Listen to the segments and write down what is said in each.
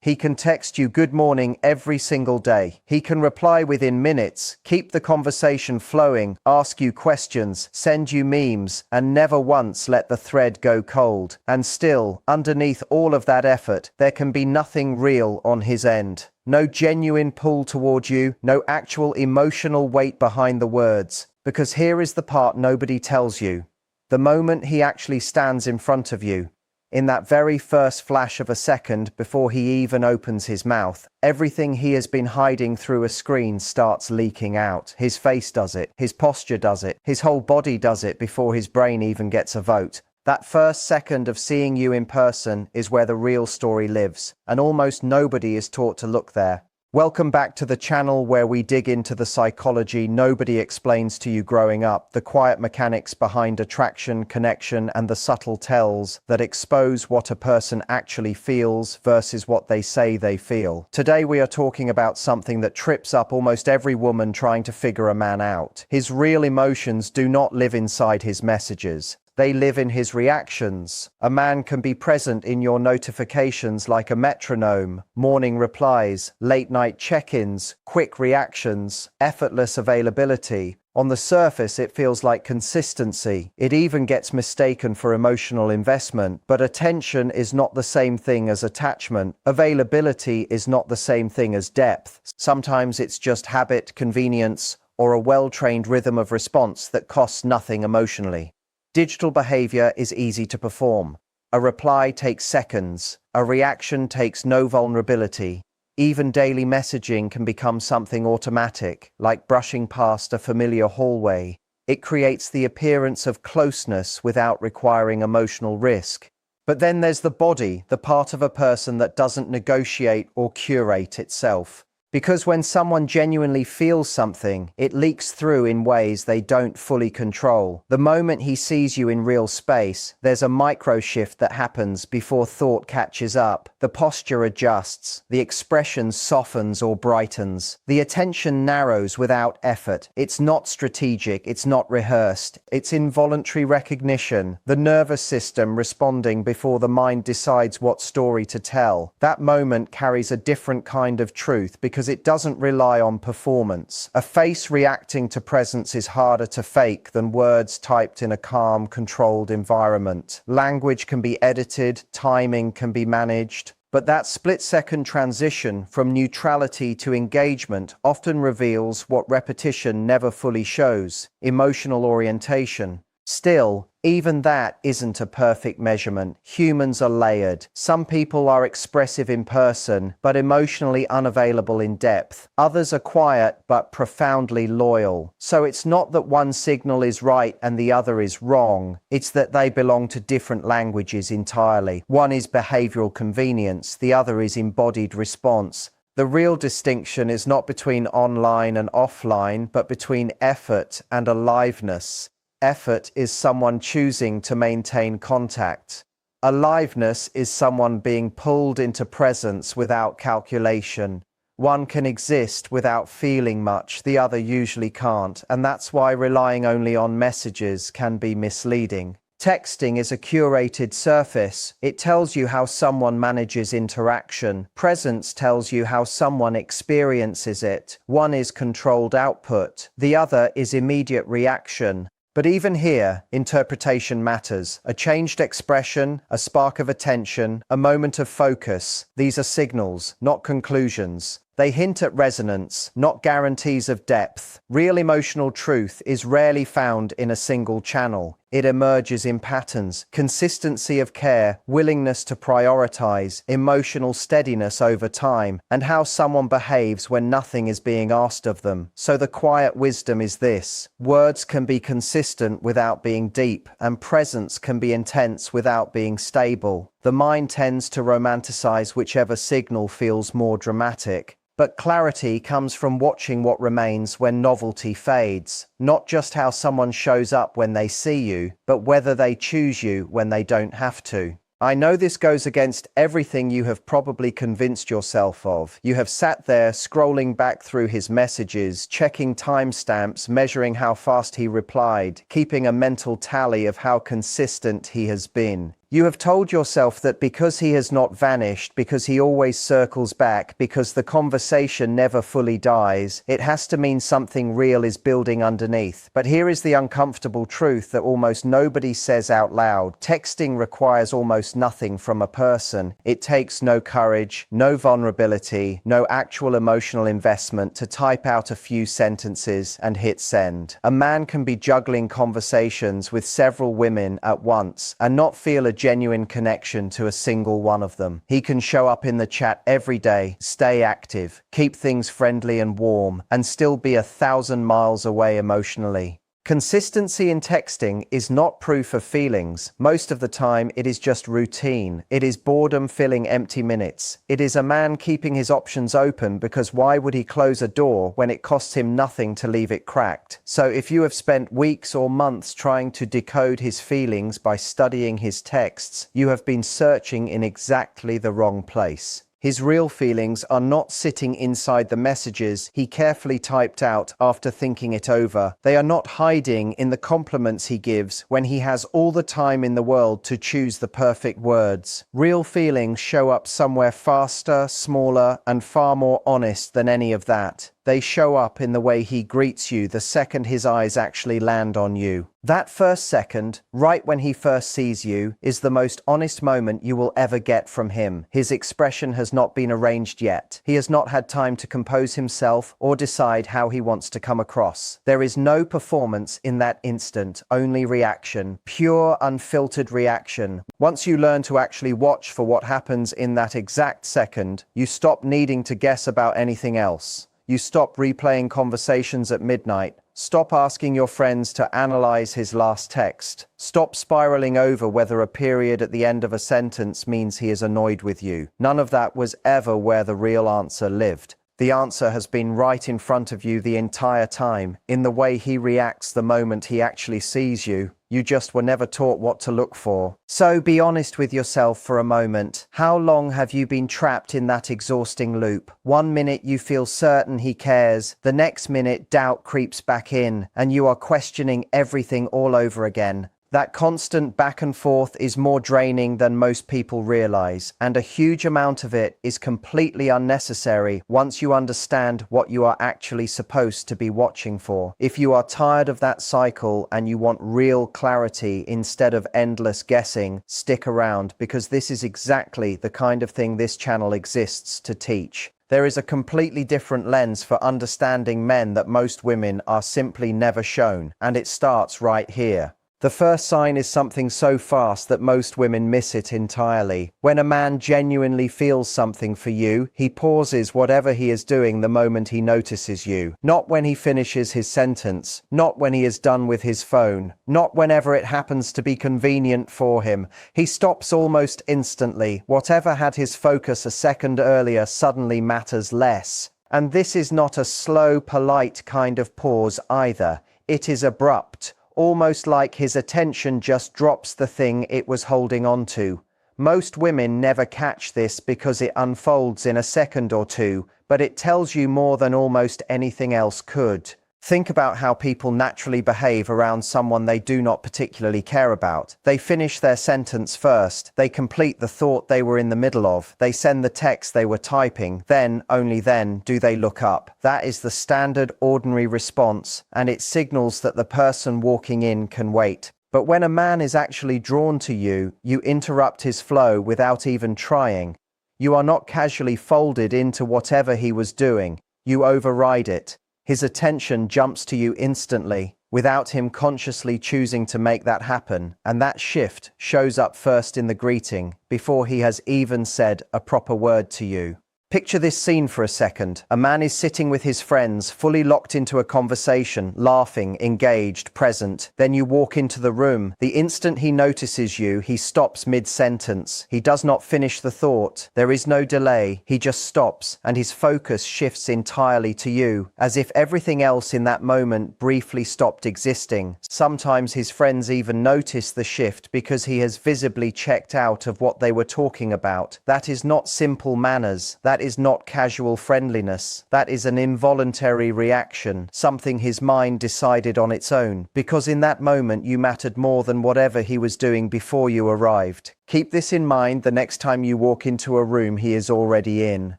He can text you good morning every single day. He can reply within minutes, keep the conversation flowing, ask you questions, send you memes, and never once let the thread go cold. And still, underneath all of that effort, there can be nothing real on his end. No genuine pull toward you, no actual emotional weight behind the words. Because here is the part nobody tells you. The moment he actually stands in front of you, in that very first flash of a second before he even opens his mouth, everything he has been hiding through a screen starts leaking out. His face does it, his posture does it, his whole body does it before his brain even gets a vote. That first second of seeing you in person is where the real story lives, and almost nobody is taught to look there. Welcome back to the channel where we dig into the psychology nobody explains to you growing up, the quiet mechanics behind attraction, connection, and the subtle tells that expose what a person actually feels versus what they say they feel. Today we are talking about something that trips up almost every woman trying to figure a man out. His real emotions do not live inside his messages. They live in his reactions. A man can be present in your notifications like a metronome, morning replies, late-night check-ins, quick reactions, effortless availability. On the surface, it feels like consistency. It even gets mistaken for emotional investment. But attention is not the same thing as attachment. Availability is not the same thing as depth. Sometimes it's just habit, convenience, or a well-trained rhythm of response that costs nothing emotionally. Digital behavior is easy to perform. A reply takes seconds. A reaction takes no vulnerability. Even daily messaging can become something automatic, like brushing past a familiar hallway. It creates the appearance of closeness without requiring emotional risk. But then there's the body, the part of a person that doesn't negotiate or curate itself. Because when someone genuinely feels something, it leaks through in ways they don't fully control. The moment he sees you in real space, there's a micro shift that happens before thought catches up. The posture adjusts, the expression softens or brightens. The attention narrows without effort. It's not strategic, it's not rehearsed. It's involuntary recognition, the nervous system responding before the mind decides what story to tell. That moment carries a different kind of truth because it doesn't rely on performance. A face reacting to presence is harder to fake than words typed in a calm, controlled environment. Language can be edited, timing can be managed, but that split-second transition from neutrality to engagement often reveals what repetition never fully shows: emotional orientation. Still, even that isn't a perfect measurement. Humans are layered. Some people are expressive in person, but emotionally unavailable in depth. Others are quiet, but profoundly loyal. So it's not that one signal is right and the other is wrong. It's that they belong to different languages entirely. One is behavioral convenience, the other is embodied response. The real distinction is not between online and offline, but between effort and aliveness. Effort is someone choosing to maintain contact. Aliveness is someone being pulled into presence without calculation. One can exist without feeling much, the other usually can't, and that's why relying only on messages can be misleading. Texting is a curated surface. It tells you how someone manages interaction. Presence tells you how someone experiences it. One is controlled output, the other is immediate reaction. But even here, interpretation matters. A changed expression, a spark of attention, a moment of focus. These are signals, not conclusions. They hint at resonance, not guarantees of depth. Real emotional truth is rarely found in a single channel. It emerges in patterns, consistency of care, willingness to prioritize, emotional steadiness over time, and how someone behaves when nothing is being asked of them. So the quiet wisdom is this: words can be consistent without being deep, and presence can be intense without being stable. The mind tends to romanticize whichever signal feels more dramatic. But clarity comes from watching what remains when novelty fades. Not just how someone shows up when they see you, but whether they choose you when they don't have to. I know this goes against everything you have probably convinced yourself of. You have sat there scrolling back through his messages, checking timestamps, measuring how fast he replied, keeping a mental tally of how consistent he has been. You have told yourself that because he has not vanished, because he always circles back, because the conversation never fully dies, it has to mean something real is building underneath. But here is the uncomfortable truth that almost nobody says out loud. Texting requires almost nothing from a person. It takes no courage, no vulnerability, no actual emotional investment to type out a few sentences and hit send. A man can be juggling conversations with several women at once and not feel a genuine connection to a single one of them. He can show up in the chat every day, stay active, keep things friendly and warm, and still be 1,000 miles away emotionally. Consistency in texting is not proof of feelings. Most of the time, it is just routine. It is boredom filling empty minutes. It is a man keeping his options open because why would he close a door when it costs him nothing to leave it cracked? So if you have spent weeks or months trying to decode his feelings by studying his texts, you have been searching in exactly the wrong place. His real feelings are not sitting inside the messages he carefully typed out after thinking it over. They are not hiding in the compliments he gives when he has all the time in the world to choose the perfect words. Real feelings show up somewhere faster, smaller, and far more honest than any of that. They show up in the way he greets you the second his eyes actually land on you. That first second, right when he first sees you, is the most honest moment you will ever get from him. His expression has not been arranged yet. He has not had time to compose himself or decide how he wants to come across. There is no performance in that instant, only reaction, pure, unfiltered reaction. Once you learn to actually watch for what happens in that exact second, you stop needing to guess about anything else. You stop replaying conversations at midnight. Stop asking your friends to analyze his last text. Stop spiraling over whether a period at the end of a sentence means he is annoyed with you. None of that was ever where the real answer lived. The answer has been right in front of you the entire time, in the way he reacts the moment he actually sees you. You just were never taught what to look for. So be honest with yourself for a moment. How long have you been trapped in that exhausting loop? 1 minute you feel certain he cares, the next minute doubt creeps back in, and you are questioning everything all over again. That constant back and forth is more draining than most people realize, and a huge amount of it is completely unnecessary once you understand what you are actually supposed to be watching for. If you are tired of that cycle and you want real clarity instead of endless guessing, stick around, because this is exactly the kind of thing this channel exists to teach. There is a completely different lens for understanding men that most women are simply never shown, and it starts right here. The first sign is something so fast that most women miss it entirely. When a man genuinely feels something for you, he pauses whatever he is doing the moment he notices you. Not when he finishes his sentence, not when he is done with his phone, not whenever it happens to be convenient for him. He stops almost instantly. Whatever had his focus a second earlier suddenly matters less. And this is not a slow, polite kind of pause either. It is abrupt. Almost like his attention just drops the thing it was holding on to. Most women never catch this because it unfolds in a second or two, but it tells you more than almost anything else could. Think about how people naturally behave around someone they do not particularly care about. They finish their sentence first, they complete the thought they were in the middle of, they send the text they were typing, then, only then, do they look up. That is the standard, ordinary response, and it signals that the person walking in can wait. But when a man is actually drawn to you, you interrupt his flow without even trying. You are not casually folded into whatever he was doing. You override it. His attention jumps to you instantly, without him consciously choosing to make that happen, and that shift shows up first in the greeting, before he has even said a proper word to you. Picture this scene for a second. A man is sitting with his friends, fully locked into a conversation, laughing, engaged, present. Then you walk into the room. The instant he notices you, he stops mid-sentence. He does not finish the thought. There is no delay. He just stops, and his focus shifts entirely to you, as if everything else in that moment briefly stopped existing. Sometimes his friends even notice the shift because he has visibly checked out of what they were talking about. That is not simple manners. That is not casual friendliness. That is an involuntary reaction, something his mind decided on its own, because in that moment you mattered more than whatever he was doing before you arrived. Keep this in mind the next time you walk into a room he is already in.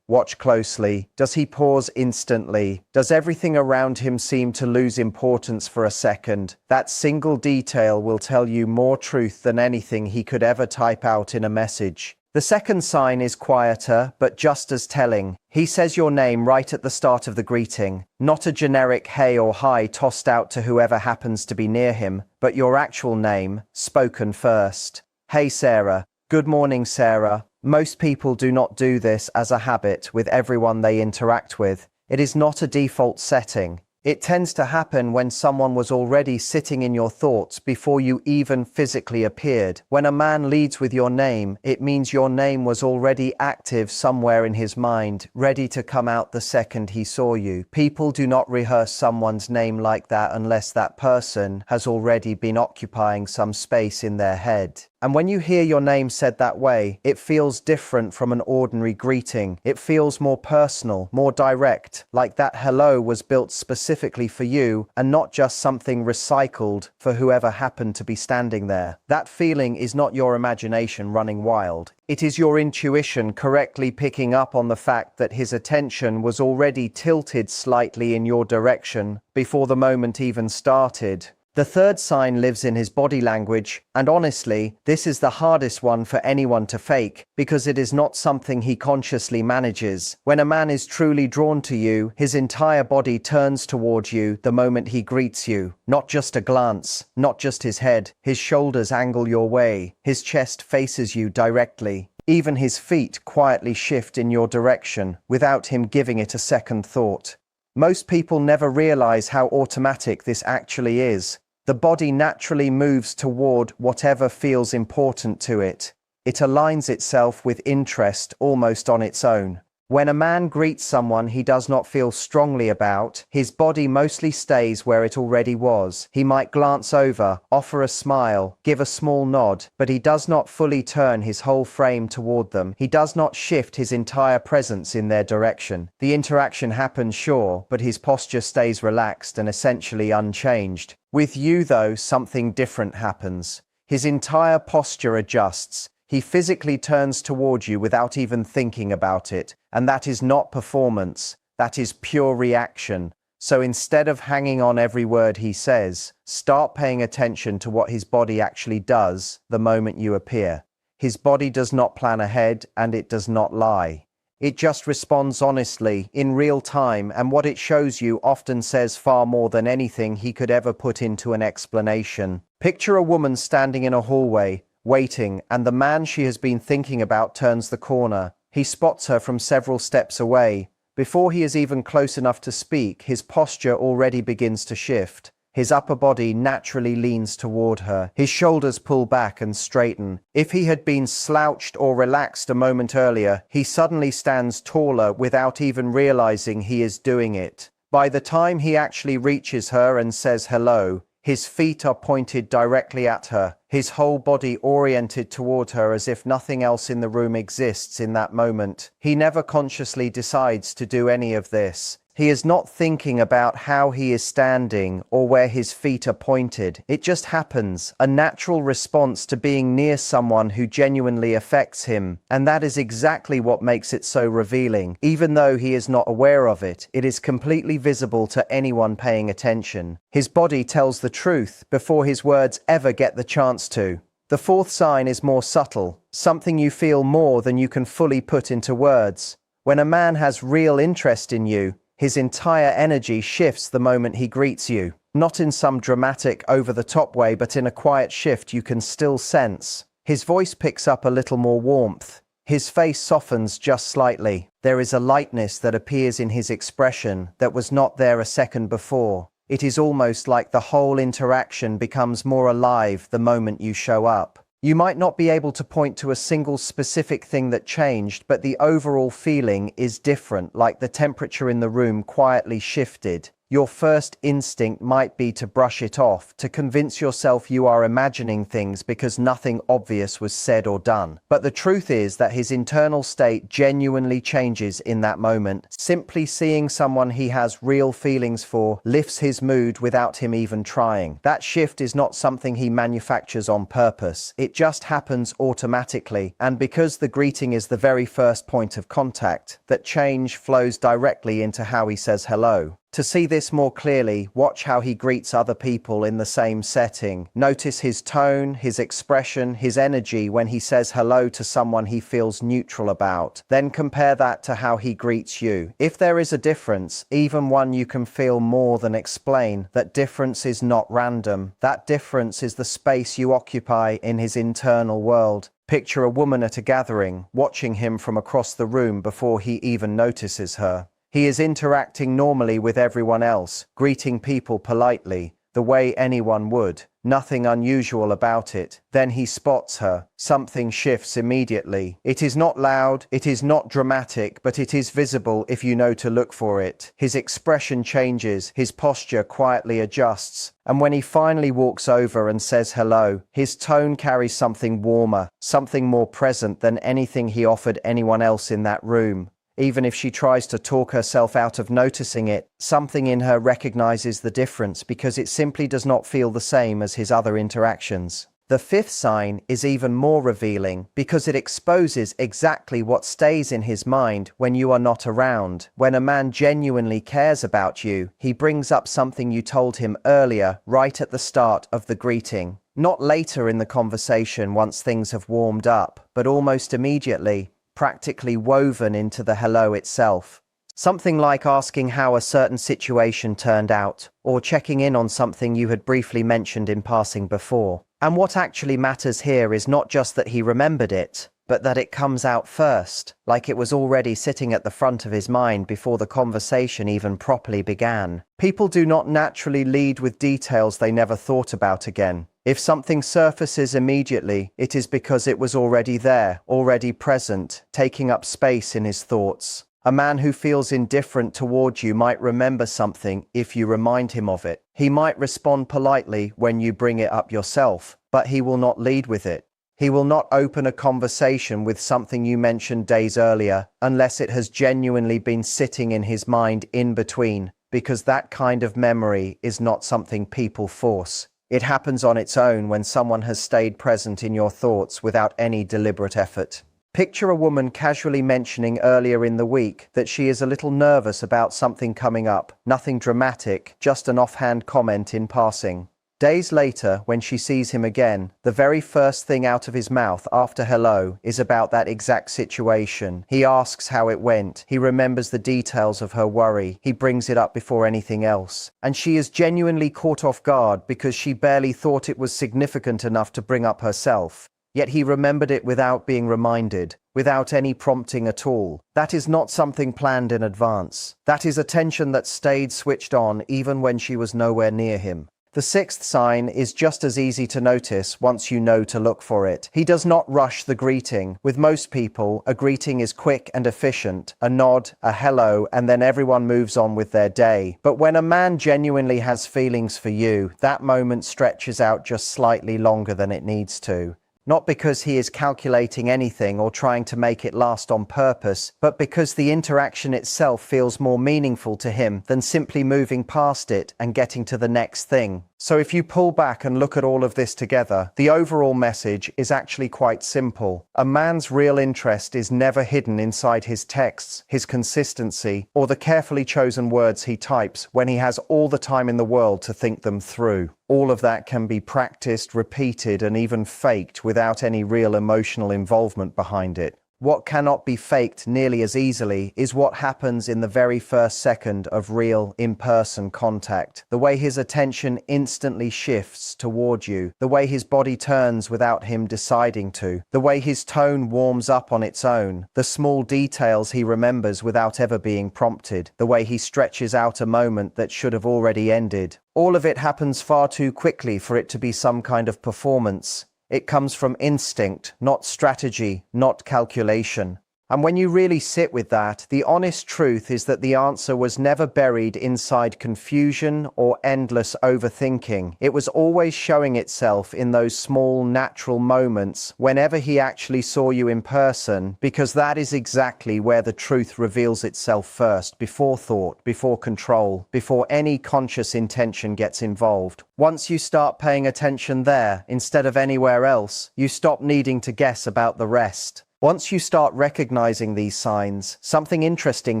Watch closely. Does he pause instantly? Does everything around him seem to lose importance for a second? That single detail will tell you more truth than anything he could ever type out in a message. The second sign is quieter, but just as telling. He says your name right at the start of the greeting, not a generic hey or hi tossed out to whoever happens to be near him, but your actual name, spoken first. Hey Sarah. Good morning Sarah. Most people do not do this as a habit with everyone they interact with. It is not a default setting. It tends to happen when someone was already sitting in your thoughts before you even physically appeared. When a man leads with your name, it means your name was already active somewhere in his mind, ready to come out the second he saw you. People do not rehearse someone's name like that unless that person has already been occupying some space in their head. And when you hear your name said that way, it feels different from an ordinary greeting. It feels more personal, more direct, like that hello was built specifically for you and not just something recycled for whoever happened to be standing there. That feeling is not your imagination running wild. It is your intuition correctly picking up on the fact that his attention was already tilted slightly in your direction before the moment even started. The third sign lives in his body language, and honestly, this is the hardest one for anyone to fake, because it is not something he consciously manages. When a man is truly drawn to you, his entire body turns towards you the moment he greets you. Not just a glance, not just his head. His shoulders angle your way. His chest faces you directly. Even his feet quietly shift in your direction, without him giving it a second thought. Most people never realize how automatic this actually is. The body naturally moves toward whatever feels important to it. It aligns itself with interest almost on its own. When a man greets someone he does not feel strongly about, his body mostly stays where it already was. He might glance over, offer a smile, give a small nod, but he does not fully turn his whole frame toward them. He does not shift his entire presence in their direction. The interaction happens, sure, but his posture stays relaxed and essentially unchanged. With you, though, something different happens. His entire posture adjusts. He physically turns toward you without even thinking about it, and that is not performance, that is pure reaction. So instead of hanging on every word he says, start paying attention to what his body actually does the moment you appear. His body does not plan ahead, and it does not lie. It just responds honestly, in real time, and what it shows you often says far more than anything he could ever put into an explanation. Picture a woman standing in a hallway, waiting, and the man she has been thinking about turns the corner. He spots her from several steps away. Before he is even close enough to speak, his posture already begins to shift. His upper body naturally leans toward her. His shoulders pull back and straighten. If he had been slouched or relaxed a moment earlier, he suddenly stands taller without even realizing he is doing it. By the time he actually reaches her and says hello, his feet are pointed directly at her, his whole body oriented toward her as if nothing else in the room exists in that moment. He never consciously decides to do any of this. He is not thinking about how he is standing or where his feet are pointed. It just happens, a natural response to being near someone who genuinely affects him. And that is exactly what makes it so revealing. Even though he is not aware of it, it is completely visible to anyone paying attention. His body tells the truth before his words ever get the chance to. The fourth sign is more subtle, something you feel more than you can fully put into words. When a man has real interest in you, his entire energy shifts the moment he greets you. Not in some dramatic, over-the-top way, but in a quiet shift you can still sense. His voice picks up a little more warmth. His face softens just slightly. There is a lightness that appears in his expression that was not there a second before. It is almost like the whole interaction becomes more alive the moment you show up. You might not be able to point to a single specific thing that changed, but the overall feeling is different, like the temperature in the room quietly shifted. Your first instinct might be to brush it off, to convince yourself you are imagining things because nothing obvious was said or done. But the truth is that his internal state genuinely changes in that moment. Simply seeing someone he has real feelings for lifts his mood without him even trying. That shift is not something he manufactures on purpose. It just happens automatically. And because the greeting is the very first point of contact, that change flows directly into how he says hello. To see this more clearly, watch how he greets other people in the same setting. Notice his tone, his expression, his energy when he says hello to someone he feels neutral about. Then compare that to how he greets you. If there is a difference, even one you can feel more than explain, that difference is not random. That difference is the space you occupy in his internal world. Picture a woman at a gathering, watching him from across the room before he even notices her. He is interacting normally with everyone else, greeting people politely, the way anyone would. Nothing unusual about it. Then he spots her. Something shifts immediately. It is not loud, it is not dramatic, but it is visible if you know to look for it. His expression changes, his posture quietly adjusts, and when he finally walks over and says hello, his tone carries something warmer, something more present than anything he offered anyone else in that room. Even if she tries to talk herself out of noticing it, something in her recognizes the difference because it simply does not feel the same as his other interactions. The fifth sign is even more revealing because it exposes exactly what stays in his mind when you are not around. When a man genuinely cares about you, he brings up something you told him earlier, right at the start of the greeting. Not later in the conversation once things have warmed up, but almost immediately. Practically woven into the hello itself. Something like asking how a certain situation turned out, or checking in on something you had briefly mentioned in passing before. And what actually matters here is not just that he remembered it, but that it comes out first, like it was already sitting at the front of his mind before the conversation even properly began. People do not naturally lead with details they never thought about again. If something surfaces immediately, it is because it was already there, already present, taking up space in his thoughts. A man who feels indifferent toward you might remember something if you remind him of it. He might respond politely when you bring it up yourself, but he will not lead with it. He will not open a conversation with something you mentioned days earlier unless it has genuinely been sitting in his mind in between, because that kind of memory is not something people force. It happens on its own when someone has stayed present in your thoughts without any deliberate effort. Picture a woman casually mentioning earlier in the week that she is a little nervous about something coming up. Nothing dramatic, just an offhand comment in passing. Days later, when she sees him again, the very first thing out of his mouth after hello is about that exact situation. He asks how it went. He remembers the details of her worry. He brings it up before anything else. And she is genuinely caught off guard because she barely thought it was significant enough to bring up herself. Yet he remembered it without being reminded, without any prompting at all. That is not something planned in advance. That is attention that stayed switched on even when she was nowhere near him. The sixth sign is just as easy to notice once you know to look for it. He does not rush the greeting. With most people, a greeting is quick and efficient, a nod, a hello, and then everyone moves on with their day. But when a man genuinely has feelings for you, that moment stretches out just slightly longer than it needs to. Not because he is calculating anything or trying to make it last on purpose, but because the interaction itself feels more meaningful to him than simply moving past it and getting to the next thing. So if you pull back and look at all of this together, the overall message is actually quite simple. A man's real interest is never hidden inside his texts, his consistency, or the carefully chosen words he types when he has all the time in the world to think them through. All of that can be practiced, repeated, and even faked without any real emotional involvement behind it. What cannot be faked nearly as easily is what happens in the very first second of real, in-person contact. The way his attention instantly shifts toward you, the way his body turns without him deciding to, the way his tone warms up on its own, the small details he remembers without ever being prompted, the way he stretches out a moment that should have already ended. All of it happens far too quickly for it to be some kind of performance. It comes from instinct, not strategy, not calculation. And when you really sit with that, the honest truth is that the answer was never buried inside confusion or endless overthinking. It was always showing itself in those small, natural moments whenever he actually saw you in person, because that is exactly where the truth reveals itself first, before thought, before control, before any conscious intention gets involved. Once you start paying attention there, instead of anywhere else, you stop needing to guess about the rest. Once you start recognizing these signs, something interesting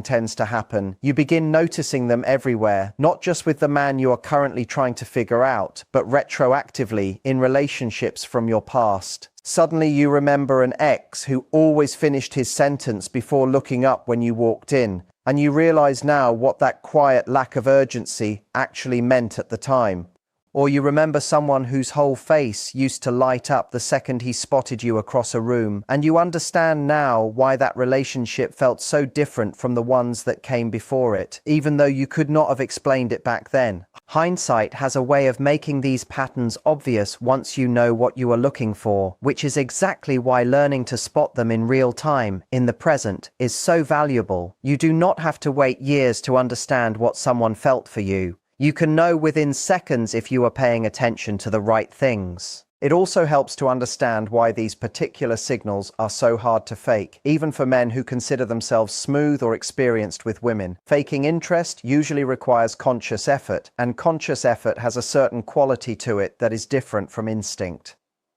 tends to happen. You begin noticing them everywhere, not just with the man you are currently trying to figure out, but retroactively in relationships from your past. Suddenly you remember an ex who always finished his sentence before looking up when you walked in, and you realize now what that quiet lack of urgency actually meant at the time. Or you remember someone whose whole face used to light up the second he spotted you across a room, and you understand now why that relationship felt so different from the ones that came before it, even though you could not have explained it back then. Hindsight has a way of making these patterns obvious once you know what you are looking for, which is exactly why learning to spot them in real time, in the present, is so valuable. You do not have to wait years to understand what someone felt for you. You can know within seconds if you are paying attention to the right things. It also helps to understand why these particular signals are so hard to fake, even for men who consider themselves smooth or experienced with women. Faking interest usually requires conscious effort, and conscious effort has a certain quality to it that is different from instinct.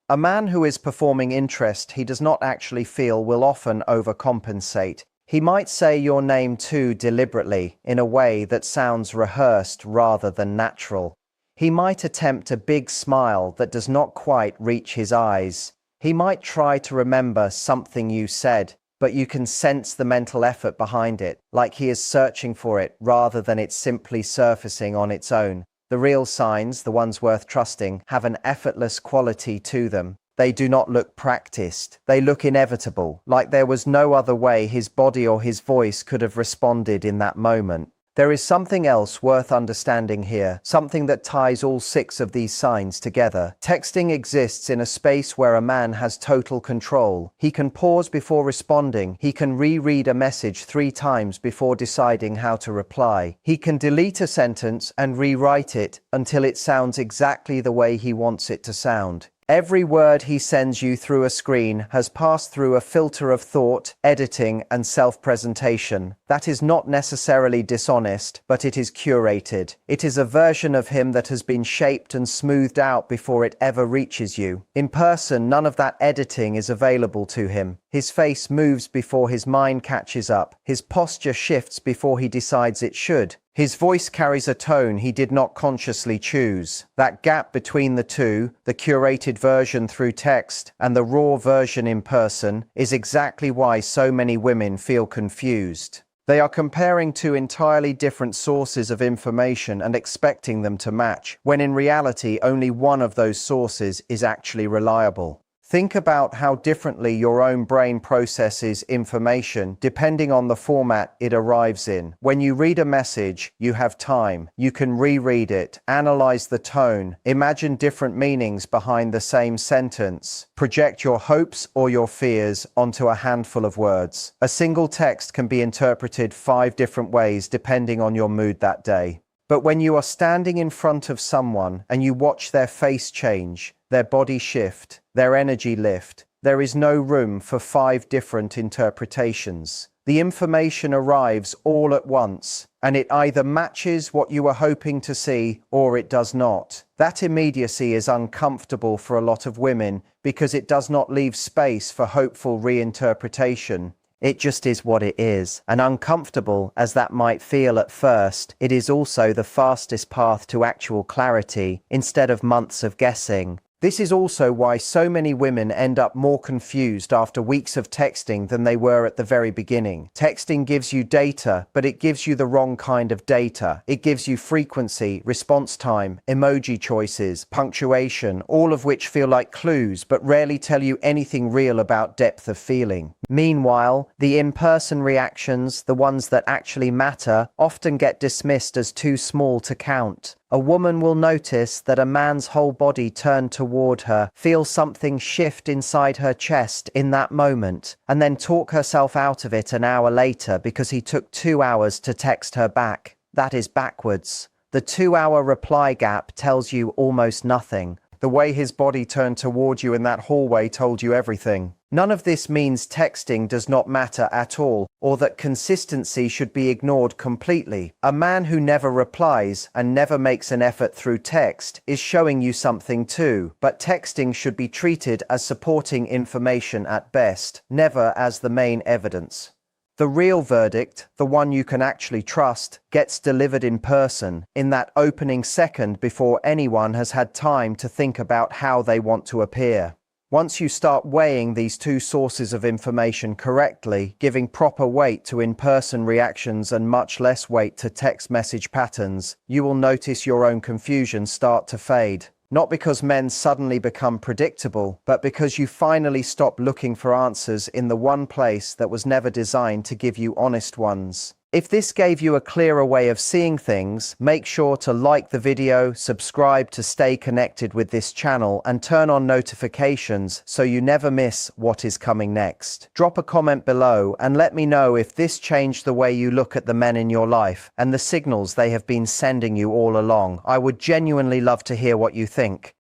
A man who is performing interest he does not actually feel will often overcompensate. He might say your name too deliberately, in a way that sounds rehearsed rather than natural. He might attempt a big smile that does not quite reach his eyes. He might try to remember something you said, but you can sense the mental effort behind it, like he is searching for it rather than it simply surfacing on its own. The real signs, the ones worth trusting, have an effortless quality to them. They do not look practiced. They look inevitable, like there was no other way his body or his voice could have responded in that moment. There is something else worth understanding here, something that ties all 6 of these signs together. Texting exists in a space where a man has total control. He can pause before responding. He can reread a message 3 times before deciding how to reply. He can delete a sentence and rewrite it until it sounds exactly the way he wants it to sound. Every word he sends you through a screen has passed through a filter of thought, editing, and self-presentation. That is not necessarily dishonest, but it is curated. It is a version of him that has been shaped and smoothed out before it ever reaches you. In person, none of that editing is available to him. His face moves before his mind catches up. His posture shifts before he decides it should. His voice carries a tone he did not consciously choose. That gap between the two, the curated version through text and the raw version in person, is exactly why so many women feel confused. They are comparing 2 entirely different sources of information and expecting them to match, when in reality only one of those sources is actually reliable. Think about how differently your own brain processes information depending on the format it arrives in. When you read a message, you have time. You can reread it, analyze the tone, imagine different meanings behind the same sentence, project your hopes or your fears onto a handful of words. A single text can be interpreted 5 different ways depending on your mood that day. But when you are standing in front of someone and you watch their face change, their body shift, their energy lift, there is no room for 5 different interpretations. The information arrives all at once, and it either matches what you were hoping to see or it does not. That immediacy is uncomfortable for a lot of women because it does not leave space for hopeful reinterpretation. It just is what it is, and uncomfortable as that might feel at first, it is also the fastest path to actual clarity instead of months of guessing. This is also why so many women end up more confused after weeks of texting than they were at the very beginning. Texting gives you data, but it gives you the wrong kind of data. It gives you frequency, response time, emoji choices, punctuation, all of which feel like clues but rarely tell you anything real about depth of feeling. Meanwhile, the in-person reactions, the ones that actually matter, often get dismissed as too small to count. A woman will notice that a man's whole body turn toward her, feel something shift inside her chest in that moment, and then talk herself out of it an hour later because he took 2 hours to text her back. That is backwards. The 2-hour reply gap tells you almost nothing. The way his body turned toward you in that hallway told you everything. None of this means texting does not matter at all, or that consistency should be ignored completely. A man who never replies and never makes an effort through text is showing you something too, but texting should be treated as supporting information at best, never as the main evidence. The real verdict, the one you can actually trust, gets delivered in person, in that opening second before anyone has had time to think about how they want to appear. Once you start weighing these two sources of information correctly, giving proper weight to in-person reactions and much less weight to text message patterns, you will notice your own confusion start to fade. Not because men suddenly become predictable, but because you finally stop looking for answers in the one place that was never designed to give you honest ones. If this gave you a clearer way of seeing things, make sure to like the video, subscribe to stay connected with this channel, and turn on notifications so you never miss what is coming next. Drop a comment below and let me know if this changed the way you look at the men in your life and the signals they have been sending you all along. I would genuinely love to hear what you think.